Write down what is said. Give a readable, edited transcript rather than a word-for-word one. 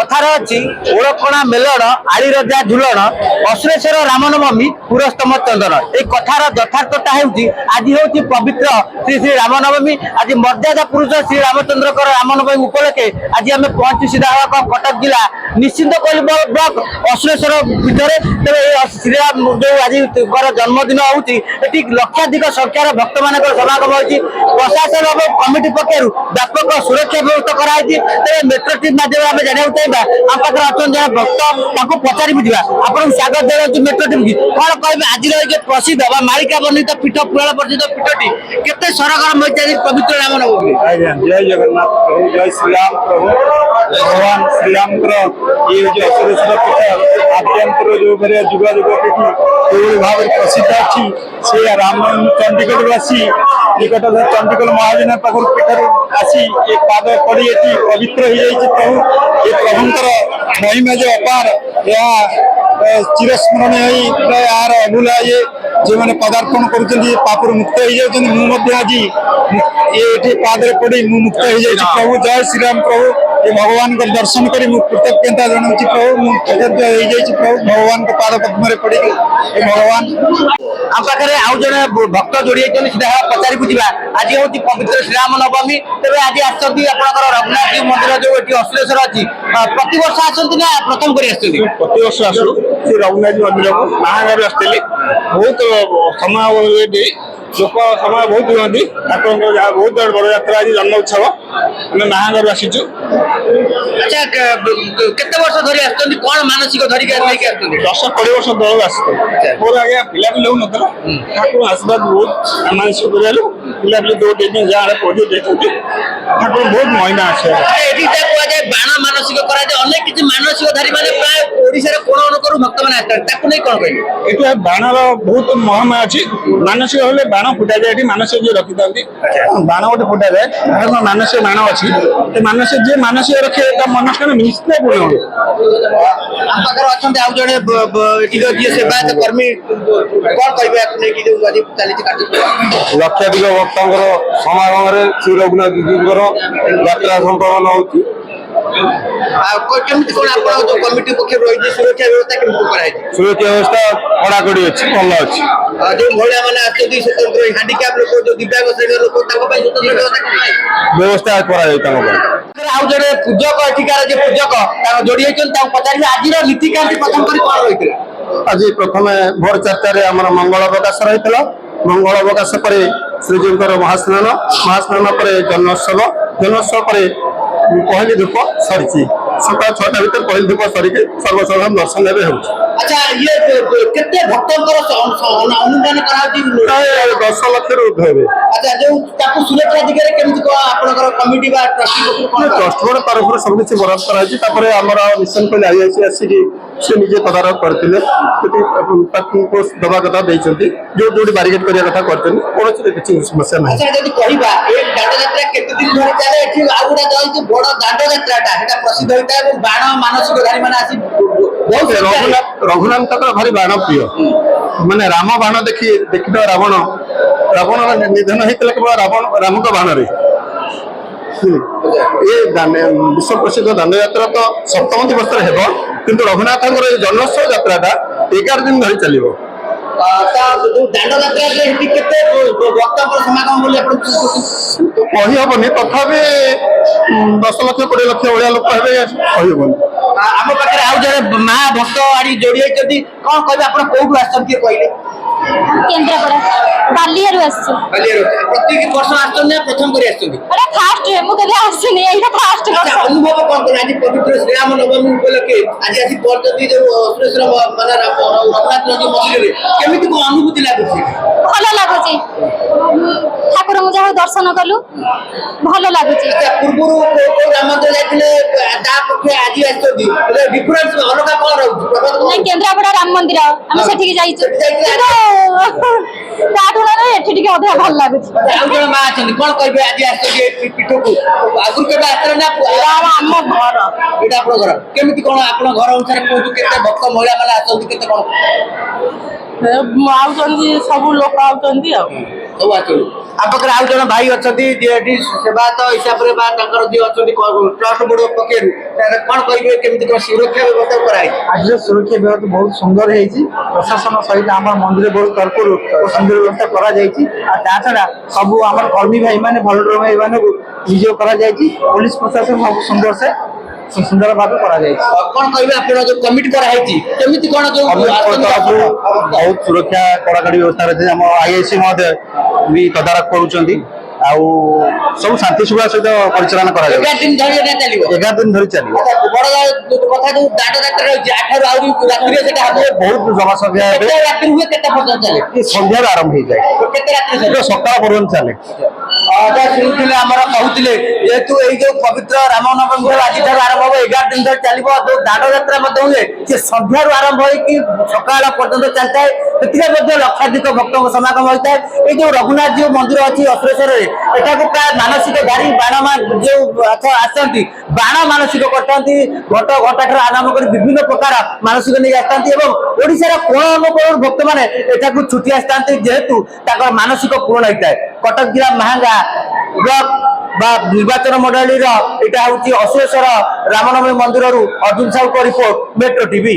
कथार अच्छी ओळखणा मेलण आली रजा झुलण अश्वेश्वर रामनवमी पुरस्तम चंदन ये कथार यथार्थता होउची आज होउची पवित्र श्री श्री रामनवमी आज मर्यादा पुरुष श्री रामचंद्र रामनवमी उपलक्षे आज आम पहुंचू सीधा कटक जिला निश्चिंत ब्लॉक अश्वेश्वर भितर तेज श्रीराम जो आज जन्मदिन होउची एटी लक्षाधिक संख्यार भक्त मान समागम होती प्रशासन और कमिटी पक्षर व्यापक सुरक्षा व्यवस्था कराई मेट्रो टीम माध्यम जाना चाहिए आम पाखे अच्छा जन भक्त पचारि बुझा आपको स्वागत देना मेट्रो टीम की कौन कहे आज प्रसिद्ध मालिका वर्णित पीठ पुराण प्रसिद्ध पीठटी केते सरगरम होती पवित्र रामनवमी जय जगन्नाथ प्रभु जय श्रीराम प्रभु भगवान श्रीराम ये अश्वेश्वर पीठ आद्यंतर जो जुग जुग पीठ भाव प्रसिद्ध अच्छी से रामनवमी चंडीगढ़वासी निकट चंडीगढ़ महाजन पाखर पीठर आसी ये पाद पड़ी ये पवित्र हो प्रभु ये प्रभुंर महिमा जो अपार यह चिरस्मरणीय यार अभूला ये जो मैंने पदार्पण कर पापर मुक्त हो जाती आज ये पादे पड़ी मुक्त हो जाए प्रभु जय श्रीराम प्रभु ये भगवान को दर्शन करी कृतज्ञता जनाऊँ प्रभु कृतज्ञ हो प्रभु भगवान को पाद पद्म पड़ी भगवान आम पाखे आउ जड़े भक्त जोड़ी सीधा पचारि बुझा आज हूँ पवित्र श्रीराम नवमी तेज आज आसती आप रघुनाथ जी मंदिर जो ये अश्वेश्वर अच्छी प्रति वर्ष आसती ना प्रथम कर प्रति वर्ष आसू से रघुनाथ जी मंदिर को महागार आसती बहुत समय लोक समय बहुत हुई ठाकुर बहुत बड़ यात्रा आज जन्म उत्सव आम महागार आसीचु अच्छा केते वर्ष धरी आसती कौन मानसिक धरिक 10-20 वर्ष तक आसते मोर आगे पिला भी लगुन ठाकुर आशीर्वाद बहुत मानसिक कर पिला भी दो दिन जहाँ पढ़ी देखते ठाकुर बहुत महिमा आसे बाण मानसिक अनेक किसी मानसिक धारी मैंने प्राय ओडिशा कोण अनुकोण भक्त मैंने आसता नहीं कौन कहे ये बाणर बहुत महिमा अच्छी मानसिक हेल्ले बाण फुटा जाए मानसिक जो रखी था बाण गोटे फुटा जाए मानसिक बाण अच्छी मानसिक जी मानसिक रखे मनस्कामना निश्चय पूर्ण अच्छा आउ जड़े सेवायत कर्मी कौन कहे चली लक्षाधिक भक्तर समागम श्री रघुनाथ जीवर यात्रा संपादन होती कमिटी पक्ष रही सुरक्षा व्यवस्था केमती सुरक्षा व्यवस्था कड़ाकड़ी अच्छी भल अच्छी जो महिला मैंने आसती स्वतंत्र हैंडिक्याप लोक जो दिव्यांग श्रेणी लोक स्वतंत्र व्यवस्था आउ जड़े पूजक एठिकार जो पूजक जोड़ी पचार आज नीतिकांति प्रथम कर कौन रही आज प्रथम भोर 4टार आम मंगल अवकाश रही मंगल अवकाश पर श्रीजीवर महास्नान पर जन्मोत्सव पर पहली धूप सरी सकाल 6टा भर पहली धूप सरिक सर्वसाधारण दर्शन अच्छा ये केते भक्तों अनुदान प्राय 10 लाख ऊर्ध्व हे अच्छा जो ताकू सुरक्षा दिगरे केमति को आपनकर कमिटी बा ट्रस्टी ट्रस्ट बोर्ड तरफ सब किसी बराद कराई तापर हमर मिशन को आईआईसी आसी से निजे तदारख करथिले को दबा कथा देइछंती जो जोडी बैरिकेड करिया कथा करथन कोन किछि समस्या नाही अच्छा यदि कहिबा ए दांड यात्रा केते दिन धरि चले एठी आगुडा जाई बड़ दांड यात्राटा हेटा प्रसिद्ध होता है बाण मानसिक धारी माने आसी बहुत रघुनाथ तक भारी बाण प्रिय माने राम बाण देखी रावण निधन होता केवल राम का बाण रे ये विश्व प्रसिद्ध दांड यात्रा तो सप्तम दिवस किंतु रघुनाथ जन्मोत्सव यात्रा 11 दिन धरी चलो दांड यात्रा समागम कही हेनी तथापि 10 लाख 20 लाख भाया लोक हे कही आम पाखे आउ जड़े माँ भक्त आड़ी जोड़ी कौन कह कौटू आसते कहले केन्द्रापड़ा बालियारू आसछु प्रत्येक वर्ष आसते प्रथम कर अरे फास्ट है मु कभी आसनी एटा फास्ट वर्ष अनुभव कौन कर आज पवित्र श्रीराम नवमी उपलक्षे आज आसी पहुंचती जो अश्वेश्वर माने रघुनाथ जी मंदिर रे केमिति को अनुभूति लागुछि भल लागुछि ठाकुर मु जहा दर्शन कलु भल लागुछि पूर्वरु को राम मंदिर जाइले ता पक्षे आज आसती डिफरेंस अलग कौन रहउछि नहीं केन्द्रापड़ा राम मंदिर हम सेठी जाइछु एठी अधिक भल लागुछि माँ अच्छा कौन कहे आज आसती पीठ को आगुर के ना आम घर ये आप घर केमिति कौन आप घर अनुसार कहूँ केते भक्त महिला मैंने आसती केते कौन आउଛନ୍ତି ସବୁ ଲୋକ ଆଉଛନ୍ତି ଆଉ ସବୁ ଆସନ୍ତି ଆମ ପାଖରେ ଆଉ ଜଣେ ଭାଇ ଅଛନ୍ତି ଯିଏ ଏଠି ସେବାୟତ ହିସାବରେ ବା ତାଙ୍କର ଯିଏ ଅଛନ୍ତି ଟ୍ରଷ୍ଟ ବୋର୍ଡ ପକ୍ଷରୁ କଣ କହିବେ କେମିତି କଣ ସୁରକ୍ଷା ବ୍ୟବସ୍ଥା କରାଯାଇଛି? ଆଜିର ସୁରକ୍ଷା ବ୍ୟବସ୍ଥା ବହୁତ ସୁନ୍ଦର ହେଇଛି। ପ୍ରଶାସନ ସହିତ ଆମର ମନ୍ଦିର ବହୁତ ତରଫରୁ ସୁନ୍ଦର ବ୍ୟବସ୍ଥା କରାଯାଇଛି। ଆଉ ତା ଛଡା ସବୁ ଆମର କର୍ମୀ ଭାଇ ମାନେ ଭଲଣ୍ଟିୟର ଭାଇ ମାନଙ୍କୁ ନିଯୋଗ କରାଯାଇଛି। ପୋଲିସ ପ୍ରଶାସନ ସବୁ ସୁନ୍ଦର ଭାବେ କରାଯାଇଛି। କଣ କହିବେ ଆପଣ ଯୋଉ କମିଟି କରାହେଇଛି କେମିତି କଣ ଯୋଉ ବହୁତ ସୁରକ୍ଷା କଡାକଡି ବ୍ୟବସ୍ଥା ରହିଛି। ଆମ ଆଇଆଇସି ମଧ୍ୟ ବି ତଦାରଖ କରୁଛନ୍ତି। ଆଉ ସବୁ ଶାନ୍ତି ଶୃଙ୍ଖଳା ସହିତ ପରିଚାଳନା କରାଯାଉଛି। 11 ଦିନ ଧରି ଏଟା ଚାଲିବ। 11 ଦିନ ଧରି ଚାଲିବ। ବଡ କଥା ଯୋଉ ଦାଣ୍ଡ ଯାତ୍ରା ରହିଛି 8 ରୁ ଆହୁରି ରାତିରେ ସେଟା ହବ। ବହୁତ ଜନସଂଖ୍ୟା ହେବେ। କେତେ ରାତି ହୁଏ କେତେ ପର୍ଯ୍ୟନ୍ତ ଚାଲେ? ସନ୍ଧ୍ୟାରୁ ଆରମ୍ଭ ହେଇଯାଏ। କେତେ ରାତିରେ ସକାଳ ପର୍ଯ୍ୟନ୍ତ ଚାଲେ। ଶୁଣୁଥିଲେ ଆମର କହୁଥିଲେ ଯେହେତୁ ଏଇ ଯୋଉ ପବିତ୍ର ରାମନବମୀ ଆଜିଠାରୁ ଆରମ୍ଭ ହବ 11 ଦିନ ଧରି ଚାଲିବ। ଯୋଉ ଦାଣ୍ଡ ଯାତ୍ରା ମଧ୍ୟ ହୁଏ ସେ ସନ୍ଧ୍ୟାରୁ ଆରମ୍ଭ ହେଇକି ସକାଳ ପର୍ଯ୍ୟନ୍ତ ଚାଲିଥାଏ। ସେଥିରେ ମଧ୍ୟ ଲକ୍ଷାଧିକ ଭକ୍ତଙ୍କ ସମାଗମ ହୋଇଥାଏ। ଏଇ ଯୋଉ ରଘୁନାଥ ଜୀଉ ମନ୍ଦିର ଅଛି ଅସୁରେଶ୍ୱରରେ ଏଠାକୁ ପ୍ରାୟ ମାନସିକ ଗାଡ଼ି ବାଣ ଯୋଉ ଆସନ୍ତି ବାଣ ମାନସିକ କରିଥାନ୍ତି। ଘଟ ଘଟାଠାରୁ ଆରମ୍ଭ କରି ବିଭିନ୍ନ ପ୍ରକାର ମାନସିକ ନେଇ ଆସିଥାନ୍ତି ଏବଂ ଓଡ଼ିଶାର କୋଣ ଅନୁକୋଣରୁ ଭକ୍ତମାନେ ଏଠାକୁ ଛୁଟି ଆସିଥାନ୍ତି ଯେହେତୁ ତାଙ୍କର ମାନସିକ ପୂରଣ ହେଇଥାଏ। କଟକ ଜିଲ୍ଲା ମାହାଙ୍ଗା ବ୍ଲକ ବା ନିର୍ବାଚନ ମଣ୍ଡଳୀର ଏଇଟା ହଉଛି ଅସୁରେଶ୍ୱର ରାମନବମୀ ମନ୍ଦିରରୁ ଅର୍ଜୁନ ସାହୁଙ୍କ ରିପୋର୍ଟ, ମେଟ୍ରୋ ଟିଭି।